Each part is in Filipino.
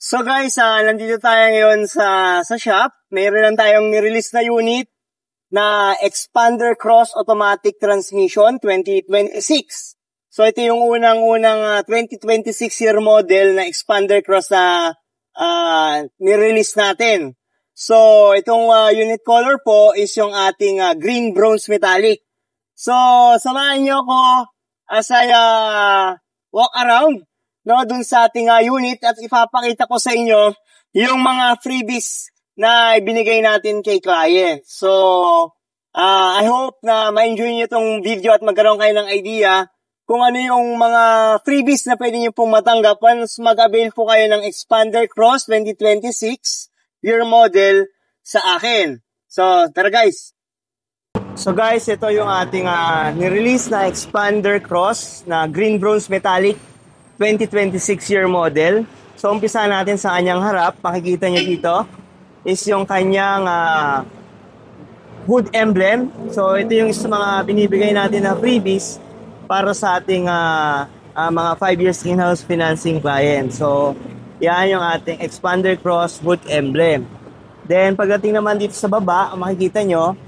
So guys, nandito tayo ngayon sa shop. Mayroon lang tayong nirelease na unit na Expander Cross Automatic Transmission 2026. So ito yung unang 2026 year model na Expander Cross na nirelease natin. So itong unit color po is yung ating green bronze metallic. So samahan niyo ako as I walk around dun sa ating unit at ipapakita ko sa inyo yung mga freebies na ibinigay natin kay client. So, I hope na ma-enjoy nyo itong video at magkaroon kayo ng idea kung ano yung mga freebies na pwede nyo pong matanggap once mag-avail po kayo ng Expander Cross 2026 year model sa akin. So, tara guys! So guys, ito yung ating nirelease na Expander Cross na green bronze metallic 2026 year model. So, umpisa natin sa kanyang harap. Makikita nyo dito is yung kanyang hood emblem. So, ito yung isa mga binibigay natin na freebies para sa ating mga 5 years in-house financing client. So, yan yung ating Expander Cross hood emblem. Then, pagdating naman dito sa baba, makikita nyo,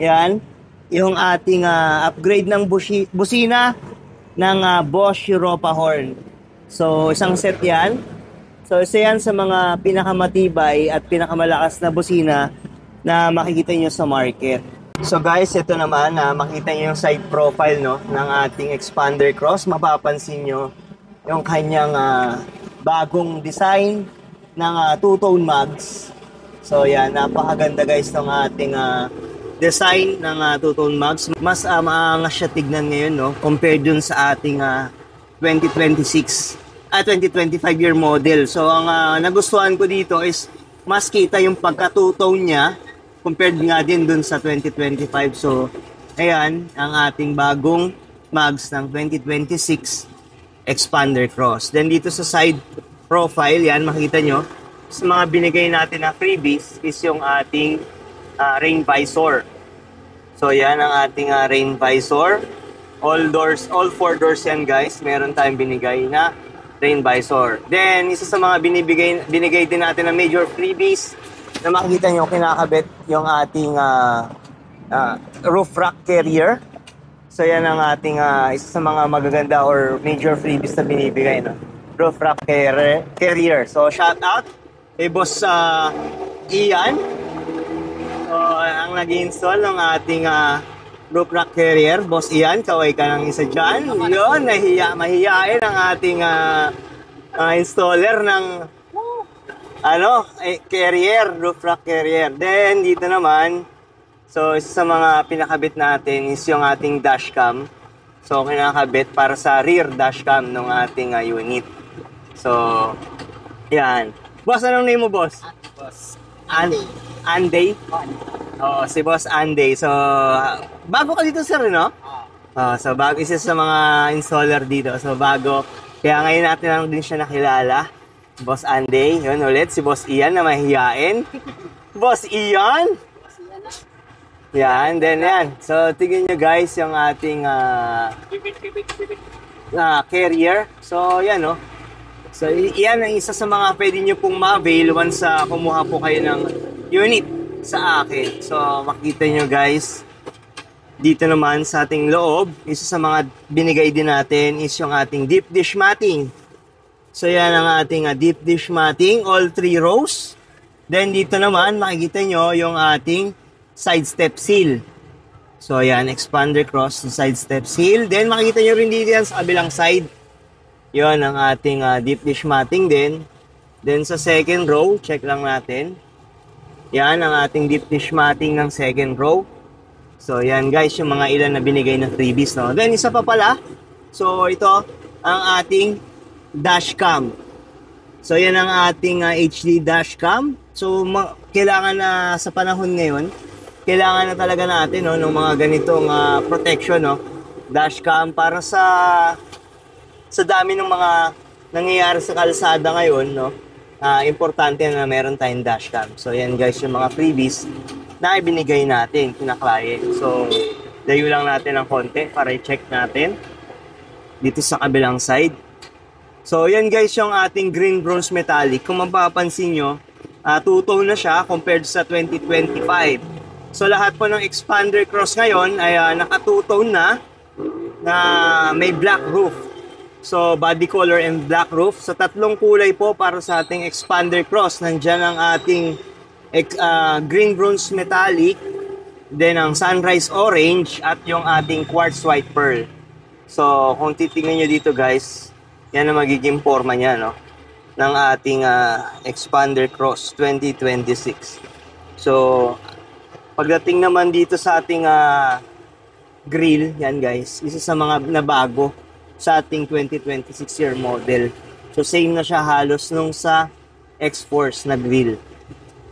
yan, yung ating upgrade ng busina ng Bosch Europa horn. So, isang set yan. So, isa yan sa mga pinakamatibay at pinakamalakas na busina na makikita nyo sa market. So, guys, ito naman, makita nyo yung side profile ng ating Expander Cross. Mapapansin nyo yung kanyang bagong design ng two-tone mags. So, yan, napakaganda guys ng ating design ng two-tone mags. Mas maangas siya tignan ngayon, compared dun sa ating 2025 year model. So, ang nagustuhan ko dito is mas kita yung pagka-two-tone niya compared nga din dun sa 2025. So, ayan, ang ating bagong mags ng 2026 Expander Cross. Then, dito sa side profile, yan, makita nyo, sa mga binigay natin na freebies is yung ating rain visor. So, yan ang ating rain visor. All 4 doors yan, guys. Meron tayong binigay na rain visor. Then, isa sa mga binigay din natin na major freebies na makikita nyo, kinakabit yung ating roof rack carrier. So, yan ang ating isa sa mga magaganda or major freebies na binibigay, roof rack carrier. So, shout out kay Boss Ian. So, ang nag-install ng ating roof rack carrier, Boss Ian, kaway ka ng isa dyan. Yun, mahihiyain ang ating installer ng carrier, roof rack carrier. Then, dito naman, so, isa sa mga pinakabit natin is yung ating dashcam. So, kinakabit para sa rear dashcam ng ating unit. So, yan. Boss, anong name mo, boss? Boss. Anday? Oh, si Boss Anday. So, bago ka dito, sir, no? So, bago isa sa mga installer dito. So, bago. Kaya ngayon natin lang din siya nakilala. Boss Anday. Yun ulit, si Boss Ian na mahihiyain. Boss Ian? Yan, then yan. So, tignan nyo guys yung ating carrier. So, yan, no? So, yan ang isa sa mga pwede nyo pong ma-avail once kumuha po kayo ng unit sa akin. So, makita nyo guys, dito naman sa ating loob, isa sa mga binigay din natin is yung ating deep dish matting. So, yan ang ating deep dish matting, all 3 rows. Then, dito naman, makikita nyo yung ating side step seal. So, yan, Expander Cross, side step seal. Then, makikita nyo rin dito yan sa kabilang side. Yon ang ating deep dish matting din. Then sa second row, check lang natin. Yan ang ating deep dish matting ng second row. So yan guys, yung mga ilan na binigay na freebies, no. Then isa pa pala. So ito ang ating dashcam. So yan ang ating HD dashcam. So kailangan na sa panahon ngayon, kailangan na talaga natin ng mga ganitong protection, dashcam para sa dami ng mga nangyayari sa kalsada ngayon, importante na meron tayong dashcam. So, yan guys, yung mga freebies na ibinigay natin kina client. So, dayo lang natin ng konti para i-check natin dito sa kabilang side. So, yan guys yung ating green bronze metallic. Kung mapapansin nyo, two-tone na siya compared sa 2025. So, lahat po ng expander cross ngayon ay naka two-tone na may black roof. So, body color and black roof. So, tatlong kulay po para sa ating expander cross. Nandiyan ang ating green bronze metallic, then ang sunrise orange, at yung ating quartz white pearl. So, kung titingnan nyo dito guys, yan ang magiging forma niya, no? Ng ating expander cross 2026. So, pagdating naman dito sa ating grill, yan guys, isa sa mga nabago sa ating 2026 year model. So, same na siya halos nung sa X-Force na grill.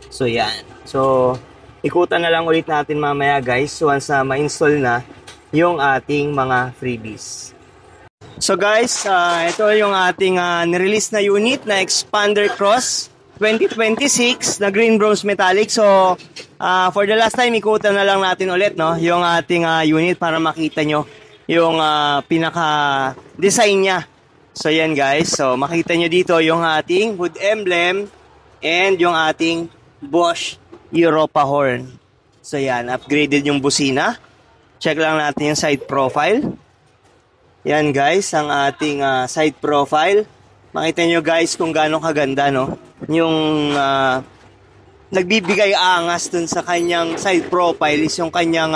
So, yan. So, ikutan na lang ulit natin mamaya guys once ma-install na yung ating mga freebies. So guys, ito yung ating nirelease na unit na Expander Cross 2026 na green bronze metallic. So, for the last time, ikutan na lang natin ulit, no, yung ating unit para makita nyo yung pinaka-design niya. So, yan guys. So, makita nyo dito yung ating hood emblem and yung ating Bosch Europa horn. So, yan. Upgraded yung busina. Check lang natin yung side profile. Yan guys, ang ating side profile. Makita nyo guys kung gaano kaganda, no? Yung nagbibigay angas dun sa kanyang side profile is yung kanyang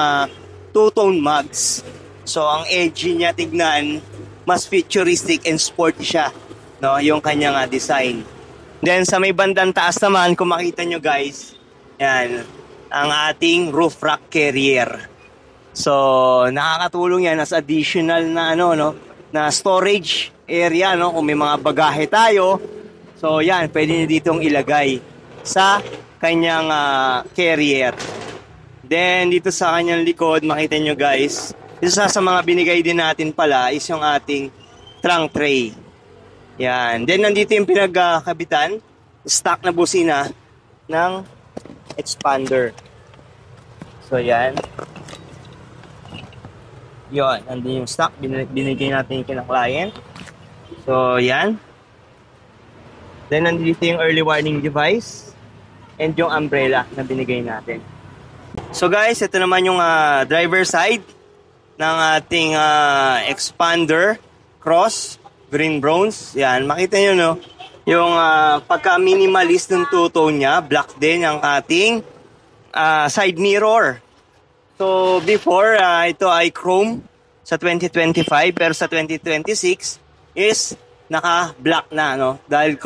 two-tone mugs. So ang edgy niya tignan, mas futuristic and sporty siya, no? Yung kanyang design. Then sa may bandang taas naman, kung makita nyo guys, yan, ang ating roof rack carrier. So, nakakatulong yan as additional na na storage area, no, kung may mga bagahe tayo. So, yan, pwede niyo ditong ilagay sa kanyang carrier. Then, dito sa kanyang likod, makita nyo guys, isa sa mga binigay din natin pala is yung ating trunk tray. Yan. Then, nandito yung pinagkabitan, stock na busina ng expander. So, yan. Yun, nandun yung stock, binigay natin yung kina-client. So, yan. Then, nandito yung early warning device and yung umbrella na binigay natin. So, guys, ito naman yung driver side ng ating expander cross green bronze. Yan, makita nyo, no? Yung pagka-minimalist ng two-tone niya, black din ang ating side mirror. So, before, ito ay chrome sa 2025, pero sa 2026 is naka-black na, no? Dahil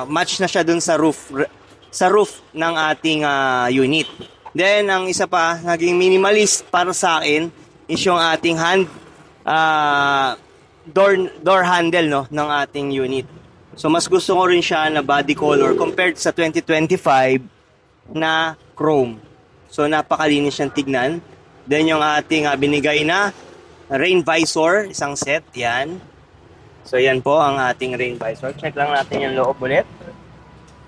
match na siya dun sa roof ng ating unit. Then, ang isa pa, naging minimalist para sa akin is yung ating door handle, no, ng ating unit. So, mas gusto ko rin siya na body color compared sa 2025 na chrome. So, napakalinis siyang tignan. Then, yung ating binigay na rain visor, isang set, yan. So, yan po ang ating rain visor. Check lang natin yung loob ulit.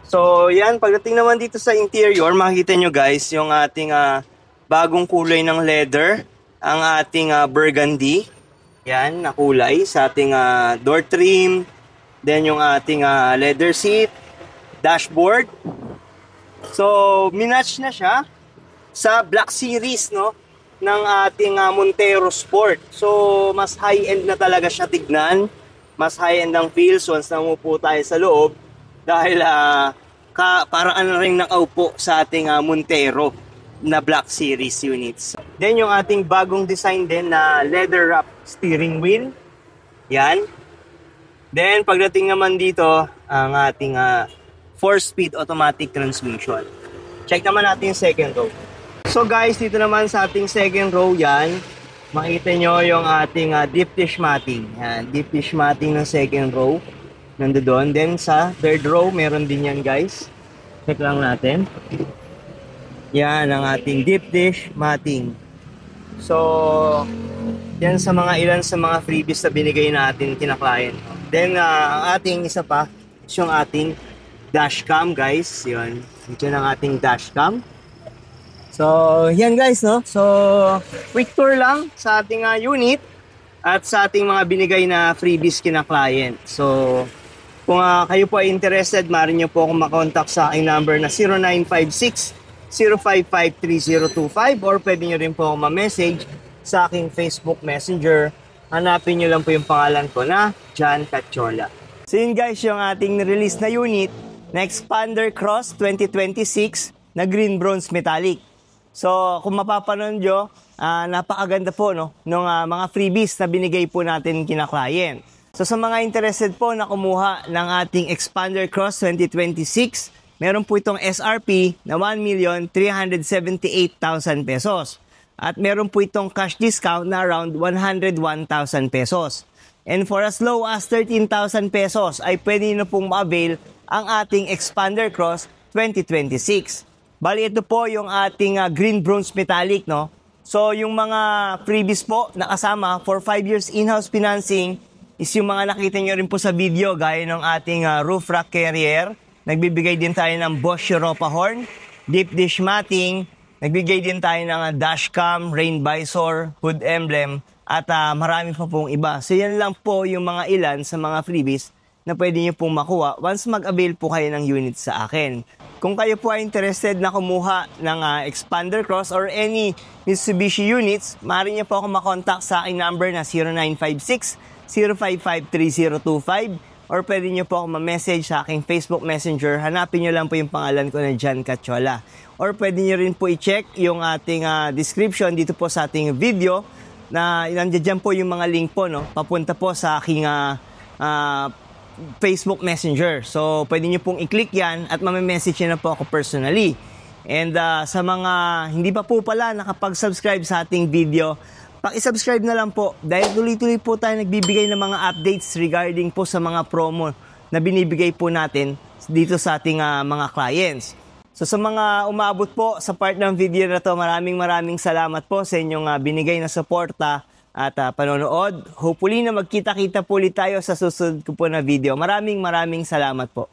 So, yan. Pagdating naman dito sa interior, makikita nyo guys, yung ating bagong kulay ng leather. Ang ating burgundy. Yan, na kulay sa ating door trim. Then, yung ating leather seat, dashboard. So, minatch na siya sa Black Series, no, ng ating Montero Sport. So, mas high-end na talaga siya tignan. Mas high-end ang feels once na umupo tayo sa loob. Dahil parang ano rin nakaupo sa ating Montero na Black Series units. Then, yung ating bagong design din na leather wrap steering wheel. Yan. Then, pagdating naman dito, ang ating 4-speed automatic transmission. Check naman natin yung second row. So guys, dito naman sa ating second row yan, makita nyo yung ating deep dish matting. Yan, deep dish matting ng second row. Nandoon. Then sa third row, meron din yan guys. Check lang natin. Yan ang ating deep dish matting. So, yan sa mga ilan sa mga freebies na binigay natin kina-client. Then, ang ating isa pa, yung ating dashcam guys. Yun. Ito ang ating dashcam. So, yan guys, no? So, quick tour lang sa ating unit. at sa ating mga binigay na freebies kina client. So, kung kayo po ay interested, maaari nyo po akong makontak sa aking number na 0956-055-3025 or pwede nyo rin po akong ma-message sa aking Facebook Messenger. Hanapin nyo lang po yung pangalan ko na John Cachola. So yun guys, yung ating release na unit na Expander Cross 2026 na green bronze metallic. So kung mapapanood nyo, napakaganda po no, ng mga freebies na binigay po natin kina client. So sa mga interested po na kumuha ng ating Expander Cross 2026, meron po itong SRP na 1,378,000 pesos. At meron po itong cash discount na around 101,000 pesos. And for as low as 13,000 pesos ay pwede nyo pong ma-avail ang ating Expander Cross 2026. Bali ito po yung ating green bronze metallic, no? So yung mga freebies po nakasama for 5 years in-house financing is yung mga nakita nyo rin po sa video gaya ng ating roof rack carrier. Nagbibigay din tayo ng Bosch Europa horn, deep dish matting, nagbigay din tayo ng dashcam, rain visor, hood emblem, at marami pa pong iba. So yan lang po yung mga ilan sa mga freebies na pwede nyo pong makuha once mag-avail po kayo ng unit sa akin. Kung kayo po ay interested na kumuha ng Expander Cross or any Mitsubishi units, maaari nyo po ako makontak sa aking number na 0956-055-3025 or pwede nyo po ako ma-message sa aking Facebook Messenger. Hanapin nyo lang po yung pangalan ko na John Cachola. Or pwede nyo rin po i-check yung ating description dito po sa ating video na nandiyan po yung mga link po, no? Papunta po sa aking Facebook Messenger. So, pwede nyo pong i-click yan at mamemessage nyo na po ako personally. And sa mga hindi pa po pala nakapag-subscribe sa ating video, paki-subscribe na lang po dahil tuloy-tuloy po tayo nagbibigay ng mga updates regarding po sa mga promo na binibigay po natin dito sa ating mga clients. So sa mga umabot po sa part ng video na to, maraming salamat po sa inyong binigay na suporta at panonood. Hopefully na magkita-kita po ulit tayo sa susunod ko po na video. Maraming salamat po.